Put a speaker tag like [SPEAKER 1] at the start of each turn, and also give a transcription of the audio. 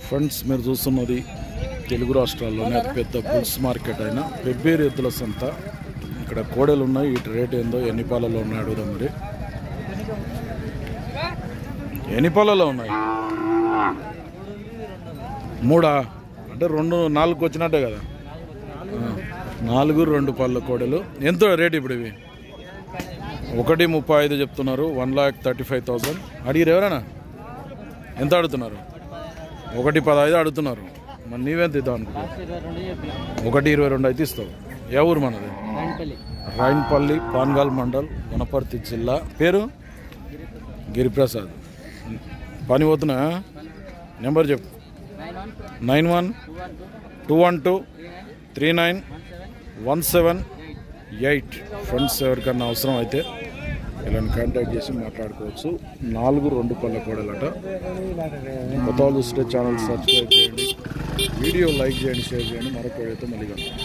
[SPEAKER 1] Friends మీరు చూస్తున్నది తెలుగు రాష్ట్రాల్లోనే అతిపెద్ద బుల్స్ మార్కెట్ అయిన పెబ్బేరు ఎద్దుల సంత. ఇక్కడ కోడెలు ఉన్నాయి. వీటి రేట్ ఏందో ఎన్ని పాలలో ఉన్నాయి అడుగుదాం. మరి ఎన్ని పాలలో ఉన్నాయి? 3 అంటే 4 వచ్చినట్టే కదా. 4 2 పాల కోడెలు. ఎంత రేట్ ఇప్పుడు ఇవి? 1,35 చెప్తున్నారు. 1,35,000 అడిగిరు ఎవరైనా? ఎంత అడుగుతున్నారు? 1,15 అడుగుతున్నారు. మరి నీవెంత ఇద్దాం అనుకుంటా? 1,22 అయితే ఇస్తావు. ఏ ఊరు మనది? రాయన్పల్లి, పాన్గాల్ మండల్, వనపర్తి జిల్లా. పేరు గిరిప్రసాద్. పని పోతున్నా? నెంబర్ చెప్పు. 91-212-39-178. ఫ్రెండ్స్ ఎవరికన్నా అవసరం అయితే ఇలాంటి కాంటాక్ట్ చేసి మాట్లాడుకోవచ్చు. 4 2 పళ్ళ కోడలట. కొత్త వాళ్ళు చూస్తే ఛానల్ సబ్స్క్రైబ్ చేయండి, వీడియో లైక్ చేయండి, షేర్ చేయండి. మరొక వీడియోతో మళ్ళీ కలుద్దాం.